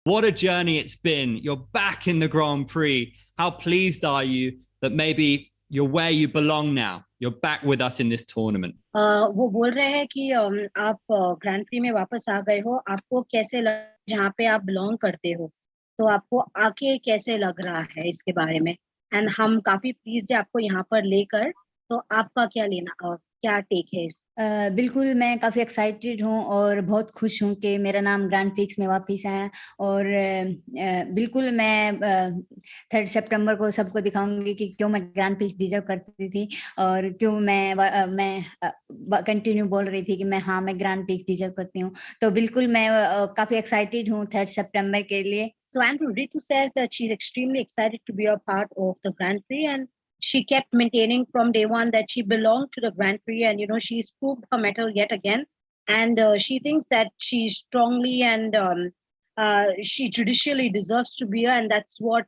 What a journey it's been. You're back in the Grand Prix. How pleased are you that maybe you're where you belong now? You're back with us in this tournament. वो बोल रहे हैं कि आप grand pre में वापस आ गए हो, आपको कैसे लग जहाँ पे आप बिलोंग करते हो, तो आपको आके कैसे लग रहा है इसके बारे में। एंड हम काफी प्लीज है आपको यहाँ पर लेकर, तो आपका क्या टेक है इस। बिल्कुल मैं काफ़ी एक्साइटेड हूँ और बहुत खुश हूँ कि मेरा नाम ग्रैंड प्रिक्स में वापस आया। और बिल्कुल मैं 3 सितंबर को सबको दिखाऊंगी कि क्यों मैं ग्रैंड प्रिक्स डिजर्व करती थी और क्यों मैं कंटिन्यू बोल रही थी कि मैं ग्रैंड प्रिक्स डिजर्व करती हूँ। तो बिल्कुल मैं काफ़ी एक्साइटेड हूँ 3 सितंबर के लिए। So and Ritu says that she's extremely excited to be a part of the Grand Prix, and she kept maintaining from day one that she belonged to the Grand Prix, and she's proved her mettle yet again, and she thinks that she strongly and she judicially deserves to be here, and that's what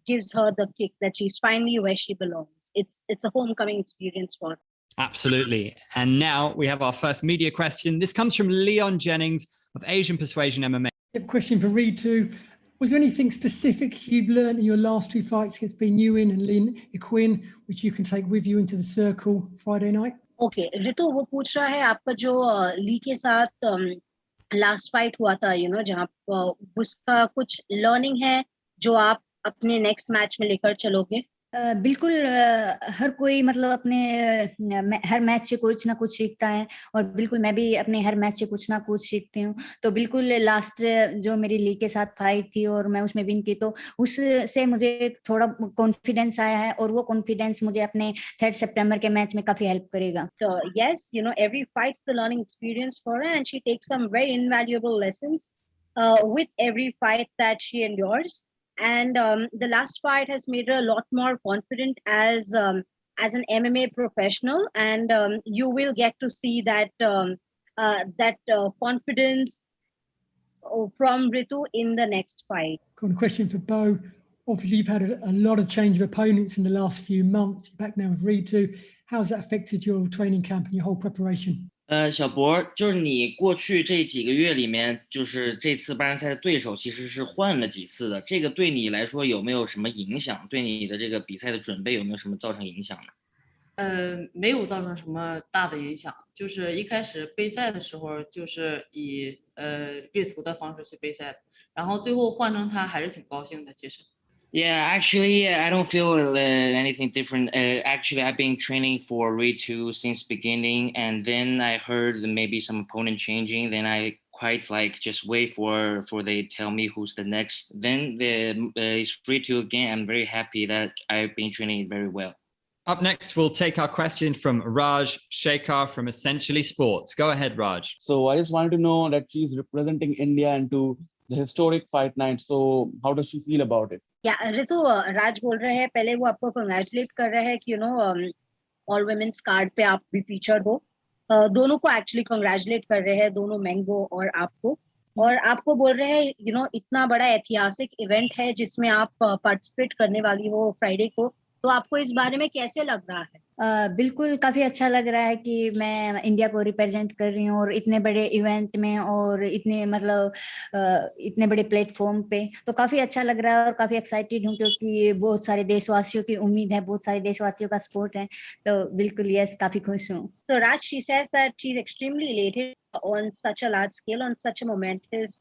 gives her the kick that she's finally where she belongs. It's a homecoming experience for her. Absolutely. And now we have our first media question. This comes from Leon Jennings of Asian Persuasion MMA. A question for Ritu. Was there anything specific you've learned in your last 2 fights against Ben Nguyen and Lin Equin, which you can take with you into the circle Friday night? Okay, Ritu वो पूछ रहा है आपका जो ली के साथ last fight हुआ था, जहाँ उसका कुछ लर्निंग है जो आप अपने नेक्स्ट मैच में लेकर चलोगे। बिल्कुल हर कोई मतलब अपने हर मैच से कुछ ना कुछ सीखता है और बिल्कुल मैं भी अपने हर मैच से कुछ ना कुछ सीखती हूँ। तो बिल्कुल लास्ट जो मेरी ली के साथ फाइट थी और मैं उसमें विन की, तो उससे मुझे थोड़ा कॉन्फिडेंस आया है और वो कॉन्फिडेंस मुझे अपने 3 सितंबर के मैच में काफी हेल्प करेगा। So yes, every fight is a learning experience for her, and she takes some very invaluable lessons with every fight that she endures. And the last fight has made her a lot more confident as an MMA professional, and you will get to see that confidence from Ritu in the next fight. Got a question for Bo. Obviously, you've had a lot of change of opponents in the last few months. You're back now with Ritu. How's that affected your training camp and your whole preparation? 小博，就是你过去这几个月里面，就是这次八人赛的对手其实是换了几次的，这个对你来说有没有什么影响？对你的这个比赛的准备有没有什么造成影响呢？没有造成什么大的影响，就是一开始备赛的时候就是以阅读的方式去备赛的，然后最后换成他还是挺高兴的，其实。Yeah, actually, I don't feel anything different. Actually, I've been training for Ritu since beginning, and then I heard maybe some opponent changing. Then I quite just wait for they tell me who's the next. Then it's Ritu again. I'm very happy that I've been training very well. Up next, we'll take our question from Raj Shekhar from Essentially Sports. Go ahead, Raj. So I just wanted to know that she's representing India into the historic fight night. So how does she feel about it? Yeah, Ritu, राज बोल रहे हैं, पहले वो आपको congratulate कर रहे हैं कि ऑल वुमेन्स कार्ड पे आप भी फीचर हो। दोनों को एक्चुअली कंग्रेचुलेट कर रहे हैं, दोनों मैंगो और आपको। और आपको बोल रहे हैं इतना बड़ा ऐतिहासिक इवेंट है जिसमें आप पार्टिसिपेट करने वाली हो फ्राइडे को, तो आपको इस बारे में कैसे लग रहा है? बिल्कुल काफी अच्छा लग रहा है कि मैं इंडिया को रिप्रेजेंट कर रही हूँ और इतने बड़े इवेंट में और इतने इतने बड़े प्लेटफॉर्म पे, तो काफी अच्छा लग रहा है और काफी एक्साइटेड हूँ क्योंकि बहुत सारे देशवासियों की उम्मीद है, बहुत सारे देशवासियों का सपोर्ट है, तो बिल्कुल यस काफी खुश हूँ। So Raj, she says that she's extremely elated on such a large scale, on such a momentous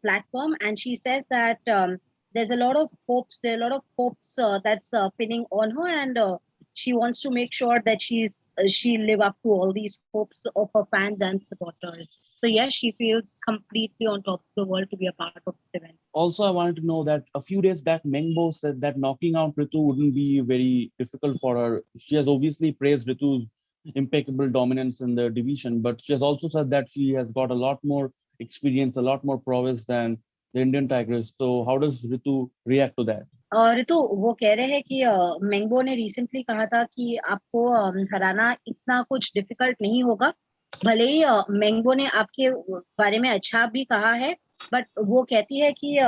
platform, and she says that there's a lot of hopes, that's pinning on her, and she wants to make sure that she live up to all these hopes of her fans and supporters. So yes, she feels completely on top of the world to be a part of this event. Also, I wanted to know that a few days back, Meng Bo said that knocking out Ritu wouldn't be very difficult for her. She has obviously praised Ritu's impeccable dominance in the division, but she has also said that she has got a lot more experience, a lot more prowess than the Indian Tigers. So how does Ritu react to that? Ritu वो कह रहे हैं कि mango ने recently कहा था कि आपको हराना इतना कुछ डिफिकल्ट नहीं होगा, भले ही मैंगो ने आपके बारे में अच्छा भी कहा है, बट वो कहती है कि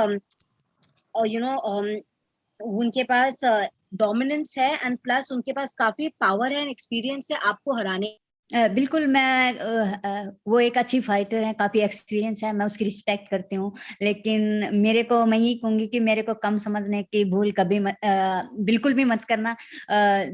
उनके पास डोमिनेंस है एंड प्लस उनके पास काफी पावर है एंड एक्सपीरियंस है आपको हराने बिल्कुल मैं वो एक अच्छी फाइटर है, काफी एक्सपीरियंस है, मैं उसकी रिस्पेक्ट करती हूँ, लेकिन मेरे को मैं यही कहूंगी कि मेरे को कम समझने की भूल कभी बिल्कुल भी मत करना।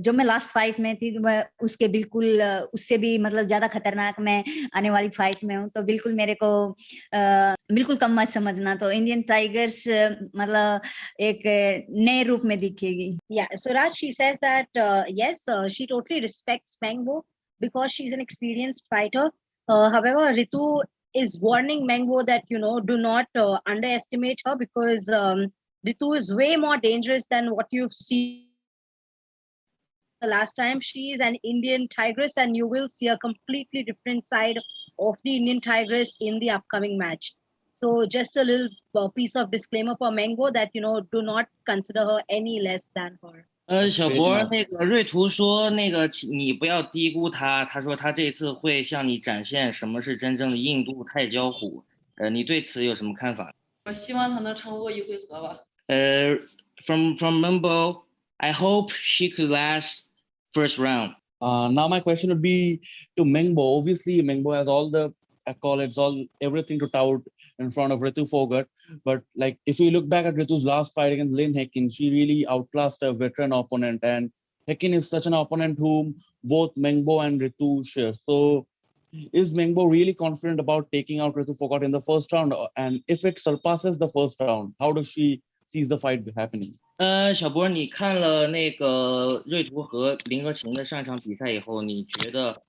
जो मैं लास्ट फाइट में थी मैं उसके बिल्कुल उससे भी मतलब ज्यादा खतरनाक मैं आने वाली फाइट में हूँ, तो बिल्कुल मेरे को बिल्कुल कम मत समझना। तो इंडियन टाइगर्स मतलब एक नए रूप में दिखेगी। Yeah, so Raj, she says that yes, she totally respects Meng Bo because she's an experienced fighter. However, Ritu is warning Meng Bo that do not underestimate her because Ritu is way more dangerous than what you've seen the last time. She is an Indian tigress, and you will see a completely different side of the Indian tigress in the upcoming match. So, just a little piece of disclaimer for Meng Bo that do not consider her any less than her. 小 Great 博， enough. 那个瑞图说，那个你不要低估他。他说他这次会向你展现什么是真正的印度泰交虎。你对此有什么看法？我希望他能撑过一回合吧。From Meng Bo, I hope she could last first round. Now my question would be to Meng Bo. Obviously, Meng Bo has all the accolades, everything to tout in front of Ritu Phogat. But like, if we look back at Ritu's last fight against Lynn Heckin, she really outclassed a veteran opponent. And Heckin is such an opponent whom both Meng Bo and Ritu share. So, is Meng Bo really confident about taking out Ritu Phogat in the first round? And if it surpasses the first round, how does she sees the fight happening? 小博，你看了那个瑞图和林和晴的上场比赛以后，你觉得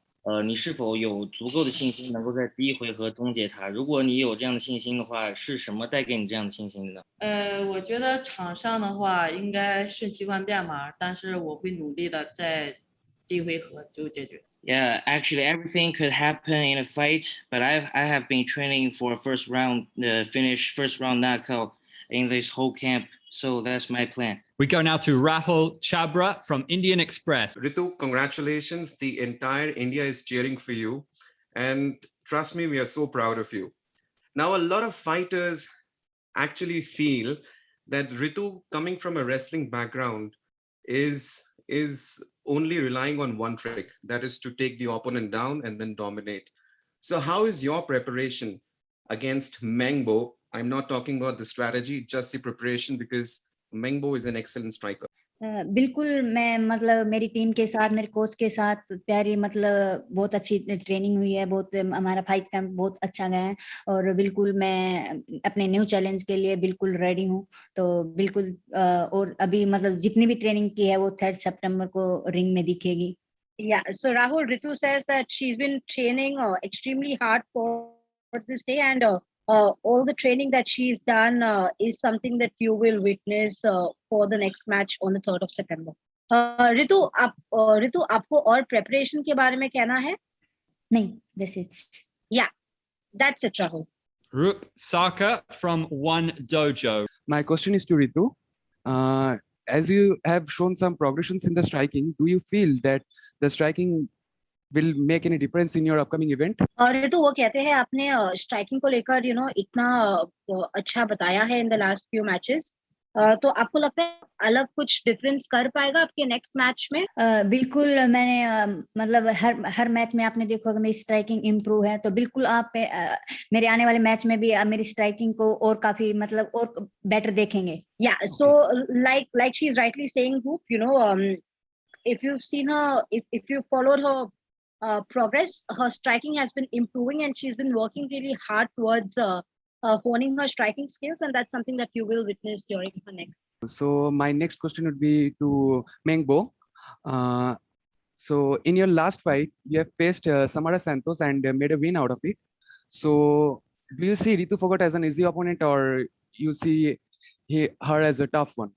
你是否有足够的信心能够在第一回合终结他？如果你有这样的信心的话，是什么带给你这样的信心的呢？我觉得场上的话应该瞬息万变嘛，但是我会努力的在第一回合就解决。Yeah, actually, everything could happen in a fight, but I have been training for first round first round knockout in this whole camp, so that's my plan. We go now to Rahul Chabra from Indian Express. Ritu, congratulations. The entire India is cheering for you. And trust me, we are so proud of you. Now, a lot of fighters actually feel that Ritu, coming from a wrestling background, is only relying on one trick, that is to take the opponent down and then dominate. So how is your preparation against Meng Bo? I'm not talking about the strategy, just the preparation, because Meng Bo is an excellent striker. बिल्कुल मैं मतलब मेरी team के साथ मेरे coach के साथ तैयारी मतलब बहुत अच्छी ट्रेनिंग हुई है, बहुत हमारा फाइट कैंप बहुत अच्छा गया है और बिल्कुल मैं अपने न्यू चैलेंज के लिए बिल्कुल रेडी हूँ। तो बिल्कुल और अभी मतलब जितनी भी ट्रेनिंग की है वो 3 सितंबर को रिंग में दिखेगी। Yeah, so Rahul, Ritu says that she's been training extremely hard for this day, and all the training that she's done is something that you will witness for the next match on the 3rd of September. Ritu, आपको और preparation के बारे में कहना है? नहीं, this is. Yeah, that's it, Rahul. Rup Saka from ONE Dojo. My question is to Ritu. As you have shown some progressions in the striking, do you feel that the striking will make any difference in your upcoming event? Ritu, वो कहते हैं आपने striking को लेकर इतना अच्छा बताया है in the last few matches. तो आपको लगता है अलग कुछ डिफरेंस कर पाएगा आपके नेक्स्ट मैच में? बिल्कुल मैंने मतलब हर मैच में आपने देखा मेरी स्ट्राइकिंग इम्प्रूव है, तो बिल्कुल आप मेरे आने वाले मैच में भी आप मेरी स्ट्राइकिंग को और काफी मतलब और बेटर देखेंगे। Yeah, so like she's rightly saying, Hoop, if you've seen her, if you followed her progress, her striking has been improving and she's been working really hard towards honing her striking skills, and that's something that you will witness during her next. So my next question would be to Meng Bo. So in your last fight, you have faced Samara Santos and made a win out of it. So do you see Ritu Phogat as an easy opponent, or you see her as a tough one?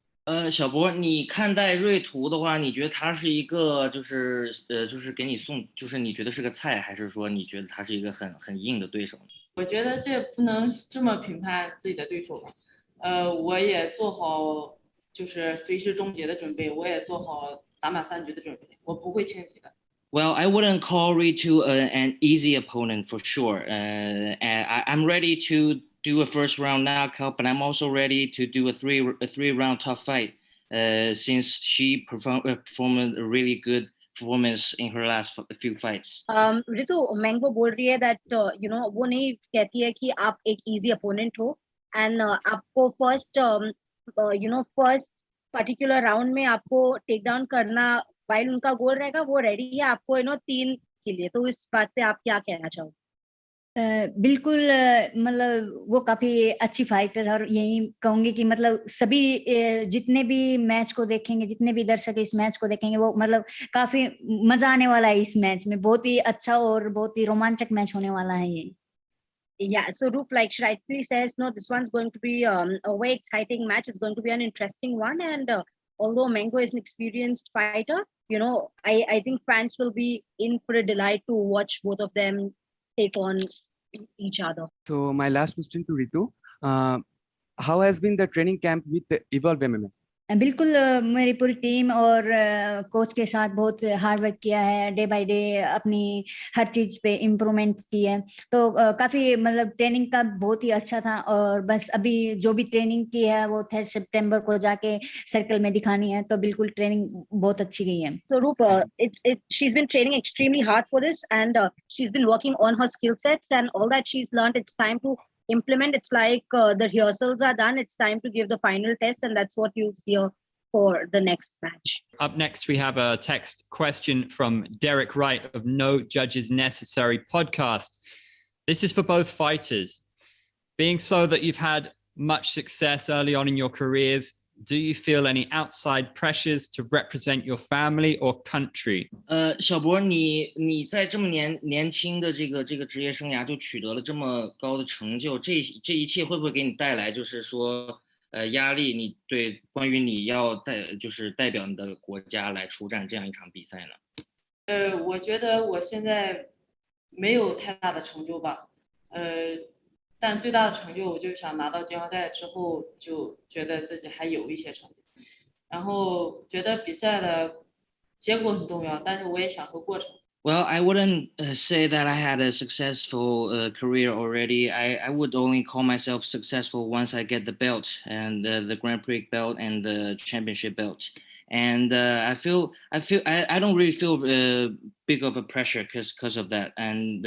小博，你看待瑞图的话，你觉得他是一个就是给你送，就是你觉得是个菜，还是说你觉得他是一个很硬的对手？我觉得这不能这么评判自己的对手吧。我也做好就是随时终结的准备，我也做好打满3局的准备，我不会轻敌的。Well, I wouldn't call Ritu an easy opponent for sure. I'm ready to do a first round knockout, but I'm also ready to do a three round tough fight. Since she performed a really good performance in her last few fights. Ritu, Meng Bo बोल रही है that you know वो नहीं कहती है कि आप एक easy opponent हो and आपको first particular round में आपको take down करना while उनका गोल रहेगा वो ready है आपको 3 के लिए, तो इस बात पे आप क्या कहना चाहोगे? बिल्कुल मतलब वो काफी अच्छी फाइटर, और यही कहूंगी कि मतलब सभी जितने भी मैच को देखेंगे, जितने भी दर्शक इस मैच को देखेंगे, वो मतलब काफी मजा आने वाला है इस मैच में, बहुत ही अच्छा और बहुत ही रोमांचक मैच होने वाला है ये. Yeah, so Roop, like she rightly says, no, this one's going to be a very exciting match. It's going to be an interesting one, and although Mengo is an experienced fighter, I think fans will be in for a delight to watch both of them take on each other. So my last question to Ritu, how has been the training camp with Evolve MMA? बिल्कुल मेरी पूरी team और coach के साथ बहुत hard work किया है, day by day अपनी हर चीज पे इम्प्रूवमेंट की है, तो काफी मतलब ट्रेनिंग का बहुत ही अच्छा था, और बस अभी जो भी ट्रेनिंग की है वो 3 सितंबर को जाके सर्कल में दिखानी है, तो बिल्कुल ट्रेनिंग बहुत अच्छी गई है. So Roop, she's been training extremely hard for this, and she's been working on her skill sets and all that she's learned. It's time to implement. It's like the rehearsals are done. It's time to give the final test, and that's what you'll see for the next match. Up next, we have a text question from Derek Wright of No Judges Necessary podcast. This is for both fighters. Being so that you've had much success early on in your careers, do you feel any outside pressures to represent your family or country? 小博，你在这么年轻的这个职业生涯就取得了这么高的成就，这一切会不会给你带来就是说压力？你对关于你要代表你的国家来出战这样一场比赛呢？我觉得我现在没有太大的成就吧，但最大的成就我就是想拿到金腰带之后，就觉得自己还有一些成就，然后觉得比赛的结果很重要，但是我也享受过程。Well, I wouldn't say that I had a successful career already. I would only call myself successful once I get the belt, and the Grand Prix belt and the championship belt. And I don't really feel big of a pressure because of that. And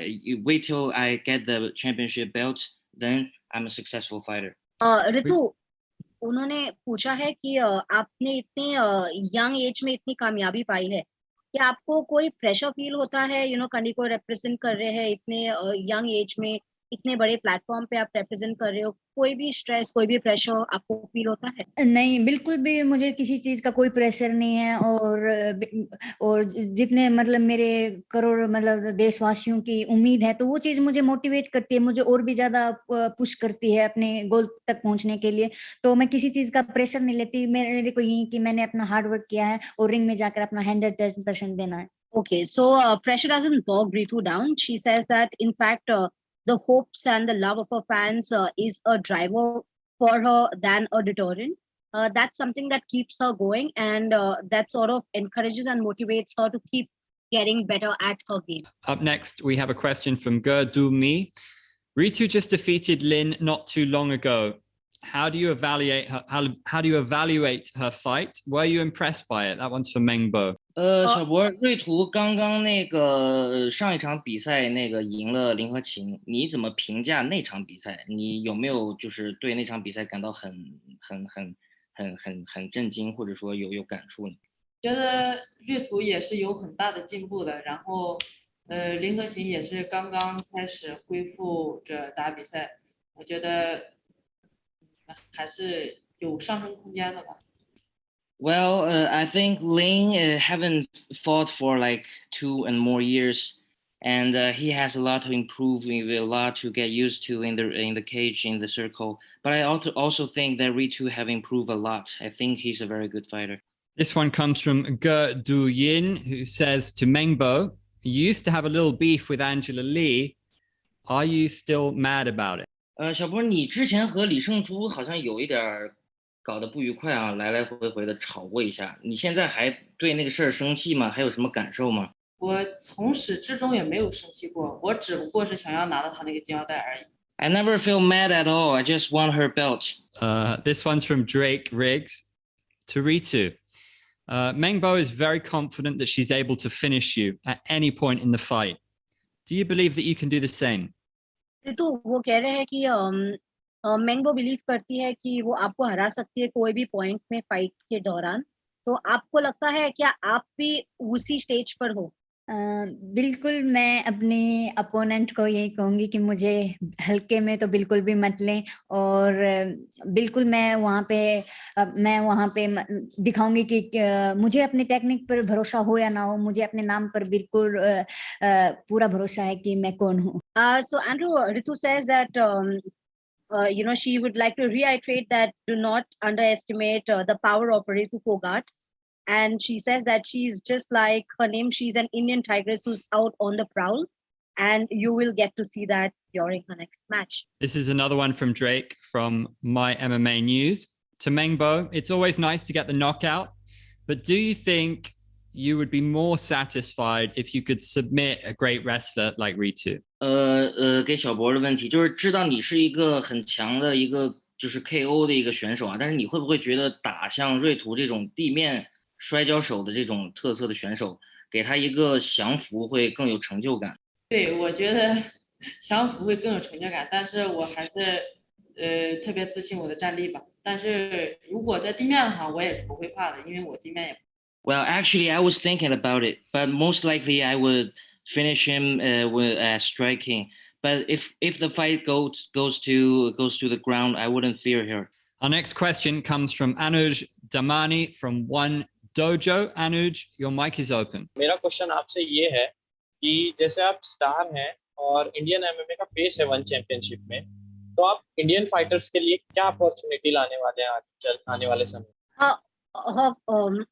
you wait till I get the championship belt, then I'm a successful fighter. ऋतु, उन्होंने पूछा है कि आपने इतने young age में इतनी कामयाबी पाई है, कि आपको कोई प्रेशर फील होता है, कंट्री को रिप्रेजेंट कर रहे हैं इतने यंग एज में, इतने बड़े प्लेटफॉर्म पे आप रिप्रेजेंट कर रहे हो, कोई भी स्ट्रेस, कोई भी प्रेशर आपको फील होता है? नहीं, बिल्कुल भी मुझे किसी चीज का कोई प्रेशर नहीं है, और जितने मतलब मेरे करोड़ मतलब देशवासियों की उम्मीद है, तो वो चीज मुझे मोटिवेट करती है, मुझे और भी ज्यादा पुश करती है अपने गोल तक पहुंचने के लिए, तो मैं किसी चीज का प्रेशर नहीं लेती. मेरे को यही कि मैंने अपना हार्ड वर्क किया है और रिंग में जाकर अपना 110% देना है. Okay, so pressure doesn't bog Ritu down. She says that in fact the hopes and the love of her fans is a driver for her than a deterrent. That's something that keeps her going, and that sort of encourages and motivates her to keep getting better at her game. Up next, we have a question from Gerdu Mi. Ritu just defeated Lin not too long ago. How do you evaluate her? How do you evaluate her fight? Were you impressed by it? That one's for Meng Bo. 小博，瑞图刚刚那个上一场比赛那个赢了林和琴，你怎么评价那场比赛？你有没有就是对那场比赛感到很震惊，或者说有感触呢？觉得瑞图也是有很大的进步的，然后林和琴也是刚刚开始恢复着打比赛，我觉得还是有上升空间的吧。Well, I think Ling haven't fought for like 2 and more years, and he has a lot to improve, a lot to get used to in the cage, in the circle. But I also think that Ritu have improved a lot. I think he's a very good fighter. This one comes from Ge Du Yin, who says to Meng Bo, you used to have a little beef with Angela Lee. Are you still mad about it? 小波，你之前和李胜洙好像有一点搞得不愉快啊，来来回回的吵过一下。你现在还对那个事儿生气吗？还有什么感受吗？我从始至终也没有生气过，我只不过是想要拿到他那个金腰带而已。I never feel mad at all. I just want her belt. This one's from Drake Riggs to Ritu. Meng Bo is very confident that she's able to finish you at any point in the fight. Do you believe that you can do the same? तो वो कह रहे हैं कि mango believe करती है कि वो आपको हरा सकती है कोई भी पॉइंट में फाइट के दौरान। तो आपको लगता है क्या आप भी उसी स्टेज पर हो? बिल्कुल मैं अपने अपोनेंट को यही कहूंगी कि मुझे हल्के में तो बिल्कुल भी मत लें और बिल्कुल मैं वहाँ पे दिखाऊंगी कि मुझे अपनी टेक्निक पर भरोसा हो या ना हो, मुझे अपने नाम पर बिल्कुल पूरा भरोसा है कि मैं कौन हूँ। So Andrew, Ritu says that she would like to reiterate that do not underestimate the power of Ritu Phogat. And she says that she's just like her name. She's an Indian tigress who's out on the prowl. And you will get to see that during her next match. This is another one from Drake from My MMA News. To Meng Bo, it's always nice to get the knockout. But do you think you would be more satisfied if you could submit a great wrestler like Ritu? 给小博的问题就是知道你是一个很强的一个就是 KO 的一个选手啊，但是你会不会觉得打像瑞图这种地面摔跤手的这种特色的选手，给他一个降服会更有成就感？对，我觉得降服会更有成就感，但是我还是特别自信我的战力吧。但是如果在地面的话，我也是不会怕的，因为我地面也。Well, actually, I was thinking about it, but most likely I would finish him with striking. But if the fight goes to the ground, I wouldn't fear her. Our next question comes from Anuj Damani from ONE Dojo. Anuj, your mic is open. मेरा question आपसे ये है कि जैसे आप star हैं और Indian MMA का फेस है वन चैंपियनशिप में, तो आप इंडियन फाइटर्स के लिए क्या अपॉर्चुनिटी लाने वाले हैं आने वाले समय में?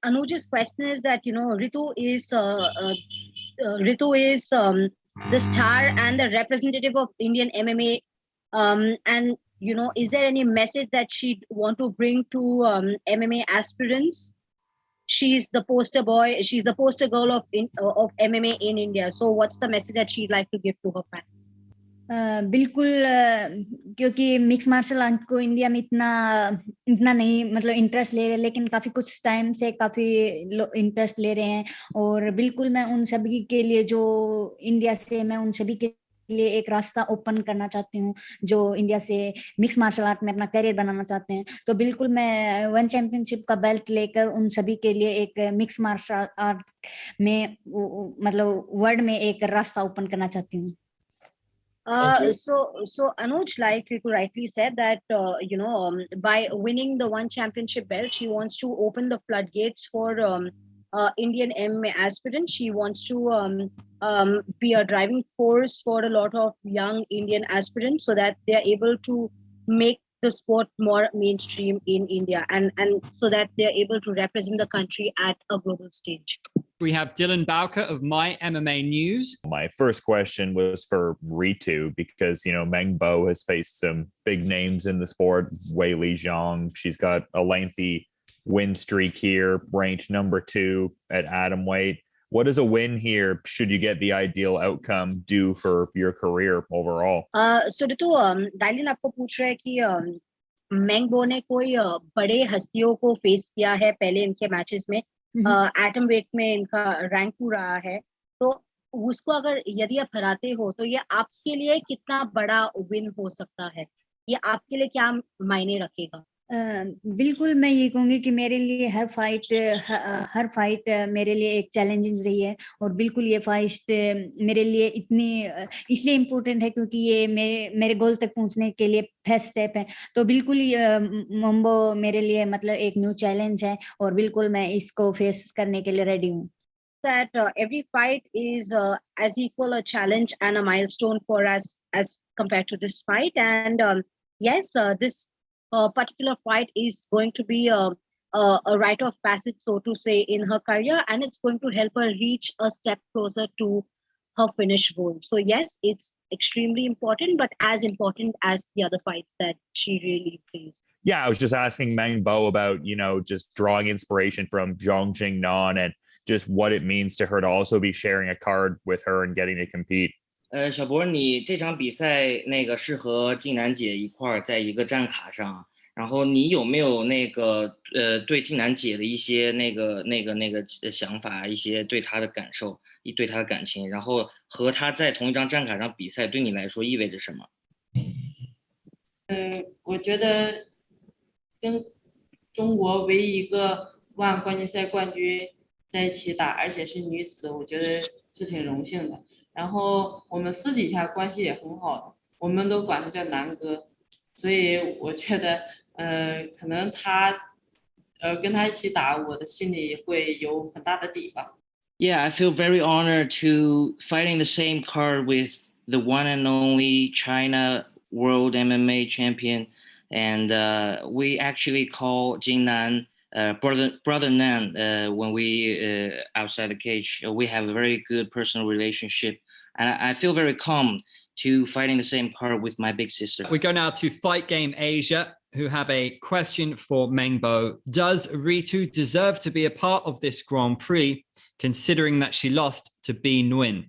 Anuj's question is that Ritu is the star and the representative of Indian MMA, and is there any message that she'd want to bring to MMA aspirants? She's the poster boy. She's the poster girl of MMA in India. So what's the message that she'd like to give to her fans? बिल्कुल क्योंकि mix martial art को India में इतना नहीं मतलब interest ले रहे, लेकिन काफी कुछ टाइम से काफी इंटरेस्ट ले रहे हैं और बिल्कुल मैं उन सभी के लिए जो इंडिया से मैं उन सभी के लिए एक रास्ता ओपन करना चाहती हूँ जो इंडिया से मिक्स मार्शल आर्ट में अपना करियर बनाना चाहते हैं। तो बिल्कुल मैं वन चैंपियनशिप का बेल्ट लेकर उन सभी के लिए एक मिक्स मार्शल आर्ट में मतलब वर्ल्ड में एक रास्ता ओपन करना चाहती हूँ। So Anuj, like Ritu rightly said, that by winning the ONE championship belt, she wants to open the floodgates for Indian MMA aspirants. She wants to be a driving force for a lot of young Indian aspirants, so that they are able to make the sport more mainstream in India, and so that they are able to represent the country at a global stage. We have Dylan Bowker of My MMA News. My first question was for Ritu because, Meng Bo has faced some big names in the sport. Wei Li Zhang, she's got a lengthy win streak here, ranked number 2 at atomweight. What does a win here, should you get the ideal outcome, do for your career overall? So Ritu, Dylan आपको पूछ रहा है कि Meng Bo ने कोई बड़े हस्तियों को फेस किया है पहले इनके मैचेस में, एटम वेट में इनका रैंक 2 रहा है, तो उसको अगर यदि आप हराते हो तो ये आपके लिए कितना बड़ा विन हो सकता है, ये आपके लिए क्या मायने रखेगा? बिल्कुल मैं ये कहूंगी कि मेरे लिए हर फाइट मेरे लिए एक चैलेंजिंग रही है और बिल्कुल ये फाइट मेरे लिए इतनी इसलिए इम्पोर्टेंट है क्योंकि ये मेरे गोल तक पहुंचने के लिए फर्स्ट स्टेप है। तो बिल्कुल मंबो मेरे लिए मतलब एक न्यू चैलेंज है और बिल्कुल मैं इसको फेस करने के लिए रेडी हूँ। That every fight is as equal a challenge and a milestone for us as compared to this fight, and yes, this particular fight is going to be a rite of passage, so to say, in her career, and it's going to help her reach a step closer to her finish goal. So yes, it's extremely important, but as important as the other fights that she really plays. Yeah, I was just asking Meng Bo about, just drawing inspiration from Zhang Jingnan and just what it means to her to also be sharing a card with her and getting to compete. 小博，你这场比赛那个是和静楠姐一块儿在一个战卡上，然后你有没有那个对静楠姐的一些那个想法，一些对她的感受，对她的感情，然后和她在同一张战卡上比赛对你来说意味着什么？我觉得跟中国唯一一个ONE冠军赛冠军在一起打，而且是女子，我觉得是挺荣幸的。然后我们私底下关系也很好，我们都管他叫南哥，所以我觉得可能跟他一起打，我的心里会有很大的底吧。Yeah, I feel very honored to fighting the same card with the one and only China World MMA champion, and we actually call Jingnan brother Nan when we outside the cage. We have a very good personal relationship, and I feel very calm to fighting the same card with my big sister. We go now to Fight Game Asia, who have a question for Meng Bo. Does Ritu deserve to be a part of this Grand Prix, considering that she lost to B Nguyen?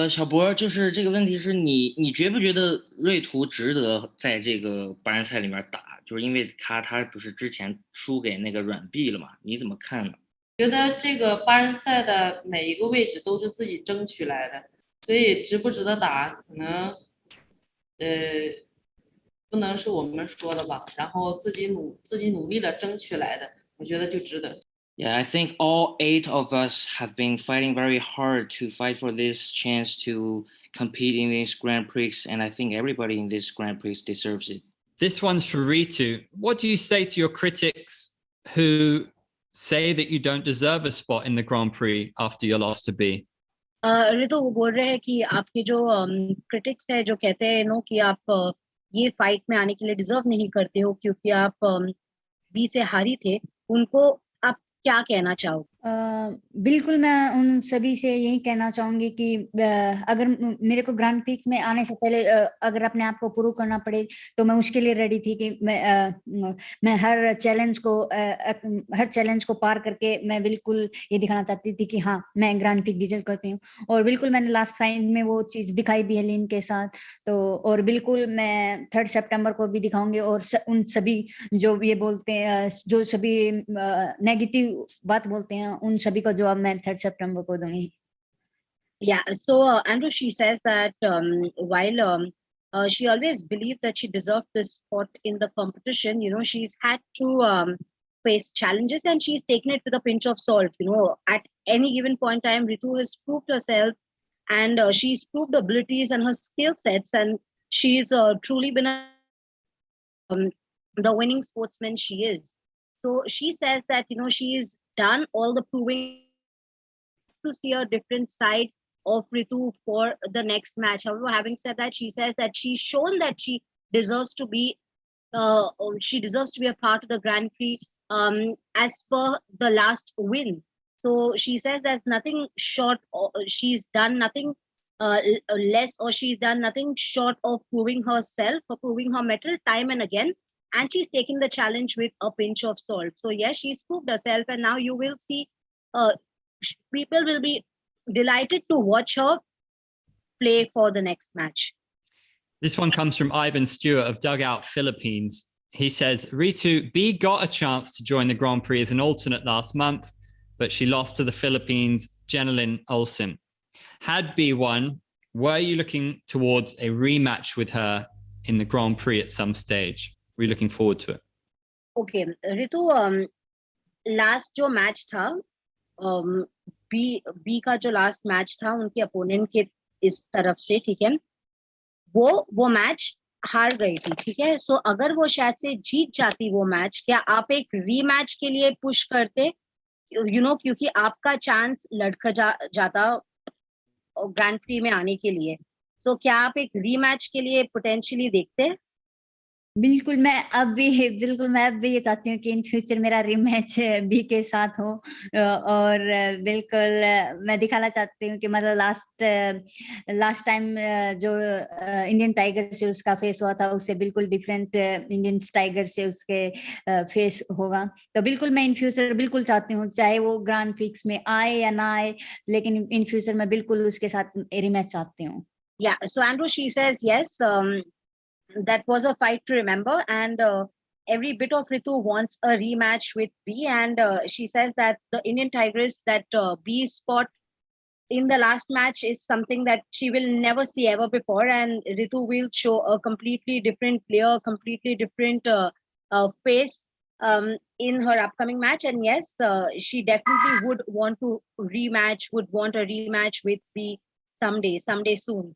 小博，就是这个问题是你觉不觉得瑞图值得在这个八人赛里面打？就是因为他不是之前输给那个软币了嘛？你怎么看呢？觉得这个八人赛的每一个位置都是自己争取来的，所以值不值得打，可能不能是我们说的吧。然后自己努力的争取来的，我觉得就值得。Yeah, I think all 8 of us have been fighting very hard to fight for this chance to compete in this Grand Prix, and I think everybody in this Grand Prix deserves it. This one's for Ritu. What do you say to your critics who say that you don't deserve a spot in the Grand Prix after your loss to B? ऋतु वो बोल रहे हैं कि आपके जो critics है जो कहते हैं नो कि आप ये फाइट में आने के लिए डिजर्व नहीं करते हो क्योंकि आप बी से हारी थे, उनको आप क्या कहना चाहोगे? बिल्कुल मैं उन सभी से यही कहना चाहूंगी कि अगर मेरे को ग्रैंड प्रिक्स में आने से पहले अगर अपने आप को प्रूव करना पड़े तो मैं उसके लिए रेडी थी कि मैं हर चैलेंज को पार करके मैं बिल्कुल ये दिखाना चाहती थी कि हाँ मैं ग्रैंड प्रिक्स डिजर्व करती हूँ, और बिल्कुल मैंने लास्ट फाइट में वो चीज़ दिखाई भी है लीन के साथ। तो और बिल्कुल मैं 3 सितंबर को भी दिखाऊंगी, और उन सभी जो ये बोलते हैं, जो सभी नेगेटिव बात बोलते हैं, उन सभी का जवाब मैं 3 सितंबर को दूंगी। Yeah, so Andrew, she says that while she always believed that she deserved this spot in the competition, she's had to face challenges and she's taken it with a pinch of salt. At any given point in time, Ritu has proved herself and she's proved abilities and her skill sets, and she's truly been the winning sportsman she is. So she says that, she's done all the proving to see a different side of Ritu for the next match. However, having said that, she says that she's shown that she deserves to be a part of the Grand Prix as per the last win. So she says there's nothing short, she's done nothing less, or she's done nothing short of proving herself or proving her mettle time and again. And she's taking the challenge with a pinch of salt. So yes, she's proved herself, and now you will see people will be delighted to watch her play for the next match. This one comes from Ivan Stewart of Dugout Philippines. He says, Ritu, B got a chance to join the Grand Prix as an alternate last month, but she lost to the Philippines' Jenilyn Olsen. Had B won, were you looking towards a rematch with her in the Grand Prix at some stage? Were you looking forward to it? Okay, Ritu, last जो match था, B का जो last match था उनके opponent के इस तरफ से, ठीक है, वो मैच हार गई थी, ठीक है. सो अगर वो शायद से जीत जाती वो मैच, क्या आप एक रीमैच के लिए पुश करते, क्योंकि आपका चांस लड़का जाता ग्रैंड प्री में आने के लिए, तो क्या आप एक रीमैच के लिए पोटेंशियली देखते? बिल्कुल मैं अब भी ये चाहती हूँ कि इन फ्यूचर मेरा रिमैच बी के साथ हो, और बिल्कुल मैं दिखाना चाहती हूँ कि मतलब लास्ट टाइम जो इंडियन टाइगर से उसका फेस हुआ था उससे बिल्कुल डिफरेंट इंडियन टाइगर से उसके फेस होगा. तो बिल्कुल मैं इन फ्यूचर बिल्कुल चाहती हूँ, चाहे वो ग्रैंड प्रिक्स में आए या ना आए, लेकिन इन फ्यूचर मैं बिल्कुल उसके साथ रिमैच चाहती हूँ. Yeah, so Andrew, she says yes, that was a fight to remember. And every bit of Ritu wants a rematch with B. And she says that the Indian Tigress that B spot in the last match is something that she will never see ever before. And Ritu will show a completely different player, completely different face in her upcoming match. And yes, she definitely would want a rematch with B someday soon.